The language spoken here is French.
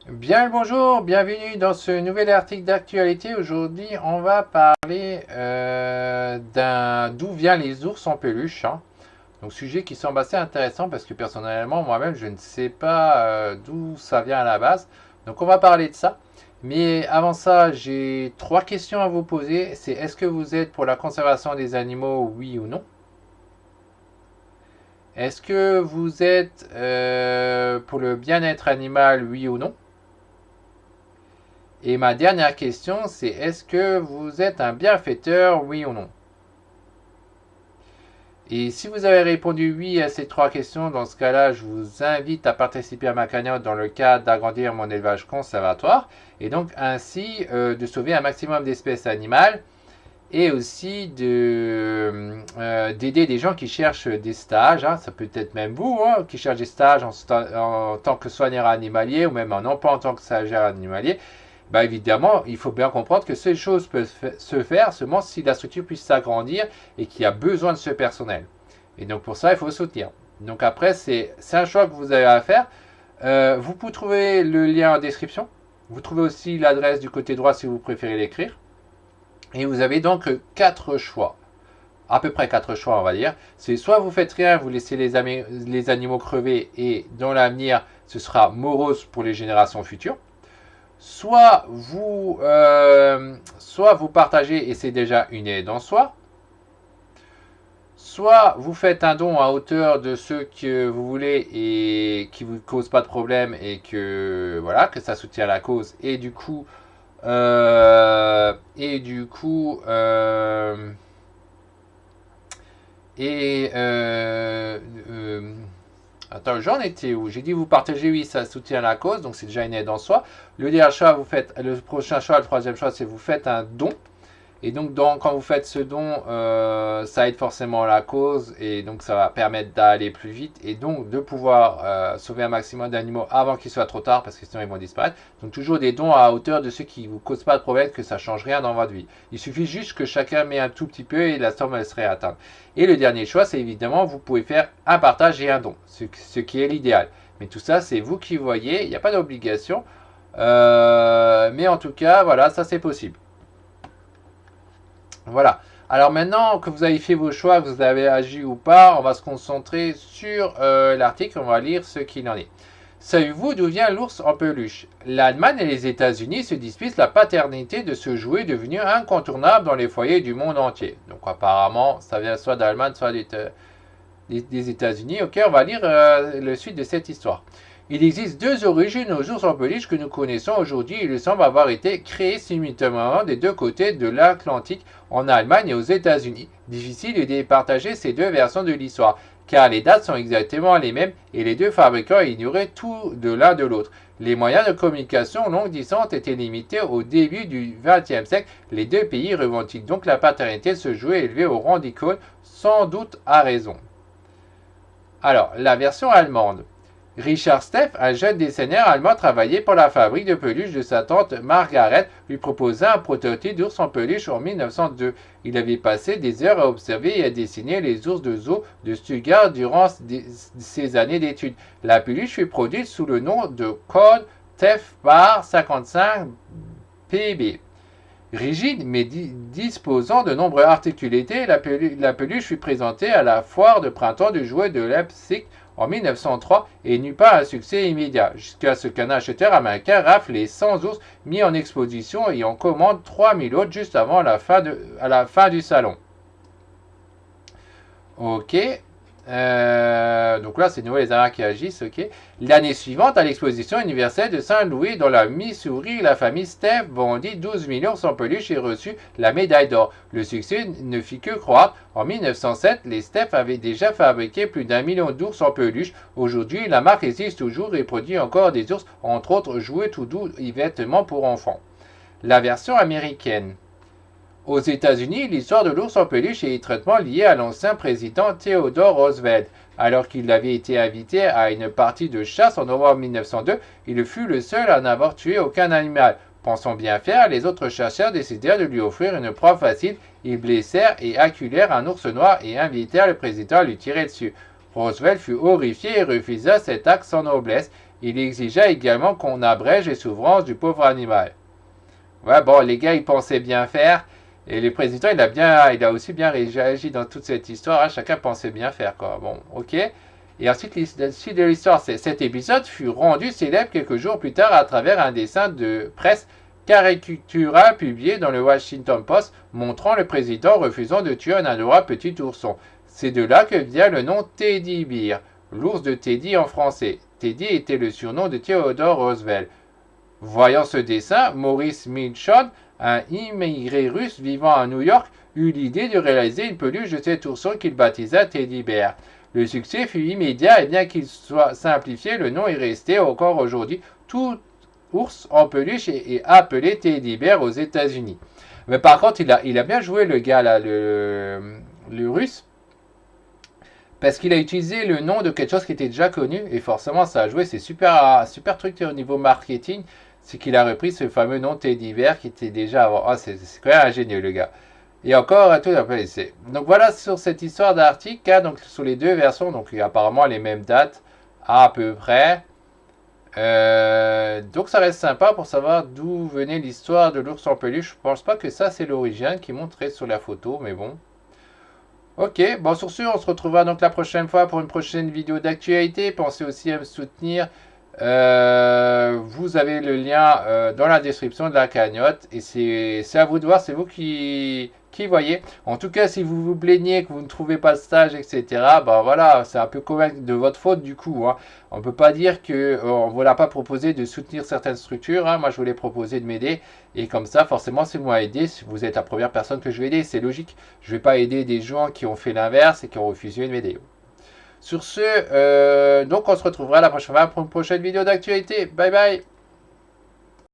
Bien le bonjour, bienvenue dans ce nouvel article d'actualité. Aujourd'hui, on va parler d'où viennent les ours en peluche, hein. Donc sujet qui semble assez intéressant parce que personnellement, moi-même, je ne sais pas d'où ça vient à la base. Donc on va parler de ça. Mais avant ça, j'ai trois questions à vous poser. C'est est-ce que vous êtes pour la conservation des animaux, oui ou non? Est-ce que vous êtes pour le bien-être animal, oui ou non? Et ma dernière question, c'est est-ce que vous êtes un bienfaiteur, oui ou non? Et si vous avez répondu oui à ces trois questions, dans ce cas-là, je vous invite à participer à ma cagnotte dans le cadre d'agrandir mon élevage conservatoire et donc ainsi de sauver un maximum d'espèces animales et aussi d'aider des gens qui cherchent des stages, hein, ça peut être même vous, hein, qui cherchent des stages en tant que soigneur animalier ou même en emploi en tant que stagiaire animalier. Bah évidemment, il faut bien comprendre que ces choses peuvent se faire seulement si la structure puisse s'agrandir et qu'il y a besoin de ce personnel. Et donc pour ça, il faut soutenir. Donc après, c'est un choix que vous avez à faire. Vous pouvez trouver le lien en description. Vous trouvez aussi l'adresse du côté droit si vous préférez l'écrire. Et vous avez donc quatre choix. À peu près quatre choix, on va dire. C'est soit vous faites rien, vous laissez les animaux crever et dans l'avenir, ce sera morose pour les générations futures. Soit vous partagez et c'est déjà une aide en soi. Soit vous faites un don à hauteur de ce que vous voulez et qui vous cause pas de problème et que voilà que ça soutient la cause et du coup euh, et du coup euh, et attends, j'en étais où? J'ai dit vous partagez, oui, ça soutient la cause, donc c'est déjà une aide en soi. Le dernier choix, vous faites le prochain choix, le troisième choix, c'est vous faites un don. Et donc, quand vous faites ce don, ça aide forcément la cause et donc ça va permettre d'aller plus vite et donc de pouvoir sauver un maximum d'animaux avant qu'il soit trop tard parce que sinon ils vont disparaître. Donc, toujours des dons à hauteur de ceux qui ne vous causent pas de problème, que ça ne change rien dans votre vie. Il suffit juste que chacun met un tout petit peu et la somme elle serait atteinte. Et le dernier choix, c'est évidemment, vous pouvez faire un partage et un don, ce qui est l'idéal. Mais tout ça, c'est vous qui voyez, il n'y a pas d'obligation. Mais en tout cas, voilà, ça c'est possible. Voilà. Alors maintenant que vous avez fait vos choix, que vous avez agi ou pas, on va se concentrer sur l'article, on va lire ce qu'il en est. Savez-vous d'où vient l'ours en peluche? L'Allemagne et les États-Unis se disputent la paternité de ce jouet devenu incontournable dans les foyers du monde entier. Donc apparemment, ça vient soit d'Allemagne, soit des États-Unis. Ok, on va lire le suite de cette histoire. Il existe deux origines aux ours en peluche que nous connaissons aujourd'hui. Il semble avoir été créé simultanément des deux côtés de l'Atlantique, en Allemagne et aux États-Unis. Difficile de départager ces deux versions de l'histoire, car les dates sont exactement les mêmes et les deux fabricants ignoraient tout de l'un de l'autre. Les moyens de communication longue distance étaient limités au début du XXe siècle. Les deux pays revendiquent donc la paternité de ce jouet élevé au rang d'icône, sans doute à raison. Alors, la version allemande. Richard Steff, un jeune dessinateur allemand, travaillait pour la fabrique de peluche de sa tante Margaret, lui proposa un prototype d'ours en peluche en 1902. Il avait passé des heures à observer et à dessiner les ours de zoo de Stuttgart durant ses années d'études. La peluche fut produite sous le nom de code TEF par 55 PB. Rigide mais disposant de nombreuses articulations, la peluche fut présentée à la foire de printemps du jouet de Leipzig en 1903 et n'eut pas un succès immédiat, jusqu'à ce qu'un acheteur américain rafle les 100 ours mis en exposition et en commande 3000 autres juste avant à la fin du salon. Ok. Donc là, c'est nouveau les Américains qui agissent, ok. L'année suivante, à l'exposition universelle de Saint-Louis, dans la Missouri, la famille Steph vendit 12 millions sans peluche et reçut la médaille d'or. Le succès ne fit que croître. En 1907, les Steph avaient déjà fabriqué plus d'1 million d'ours en peluche. Aujourd'hui, la marque existe toujours et produit encore des ours, entre autres jouets tout doux et vêtements pour enfants. La version américaine. Aux États-Unis, l'histoire de l'ours en peluche est étroitement liée à l'ancien président Theodore Roosevelt. Alors qu'il avait été invité à une partie de chasse en novembre 1902, il fut le seul à n'avoir tué aucun animal. Pensant bien faire, les autres chasseurs décidèrent de lui offrir une proie facile. Ils blessèrent et acculèrent un ours noir et invitèrent le président à lui tirer dessus. Roosevelt fut horrifié et refusa cet acte sans noblesse. Il exigea également qu'on abrège les souffrances du pauvre animal. Ouais, bon, les gars, ils pensaient bien faire. Et le président, il a aussi bien réagi dans toute cette histoire. Hein, chacun pensait bien faire, quoi. Bon, ok. Et ensuite, la suite de l'histoire, cet épisode fut rendu célèbre quelques jours plus tard à travers un dessin de presse caricatural publié dans le Washington Post montrant le président refusant de tuer un adorable petit ourson. C'est de là que vient le nom Teddy Bear, l'ours de Teddy en français. Teddy était le surnom de Theodore Roosevelt. Voyant ce dessin, Maurice Milchon, un immigré russe vivant à New York, eut l'idée de réaliser une peluche de cet ourson qu'il baptisa Teddy Bear. Le succès fut immédiat et bien qu'il soit simplifié, le nom est resté encore aujourd'hui. Tout ours en peluche est appelé Teddy Bear aux États-Unis. Mais par contre, il a bien joué le gars là, le russe, parce qu'il a utilisé le nom de quelque chose qui était déjà connu et forcément ça a joué. C'est super truc au niveau marketing, c'est qu'il a repris ce fameux nom Teddy Bear qui était déjà avant. Ah, c'est quand même ingénieux le gars. Et encore tout après. Donc voilà sur cette histoire d'article, hein, donc sur les deux versions, donc il y a apparemment les mêmes dates à peu près. Donc ça reste sympa pour savoir d'où venait l'histoire de l'ours en peluche. Je pense pas que ça c'est l'origine qui montrait sur la photo, mais bon. Ok, bon sur ce, on se retrouvera donc la prochaine fois pour une prochaine vidéo d'actualité. Pensez aussi à me soutenir. Vous avez le lien dans la description de la cagnotte et c'est à vous de voir, c'est vous qui voyez. En tout cas, si vous vous plaignez que vous ne trouvez pas de stage, etc., ben voilà, c'est un peu quand même de votre faute du coup. Hein. On ne peut pas dire que on vous l'a pas proposé de soutenir certaines structures. Hein. Moi, je voulais proposer de m'aider et comme ça, forcément, c'est moi à aider. Si vous êtes la première personne que je vais aider, c'est logique. Je ne vais pas aider des gens qui ont fait l'inverse et qui ont refusé de m'aider. Sur ce, donc on se retrouvera la prochaine fois pour une prochaine vidéo d'actualité. Bye bye!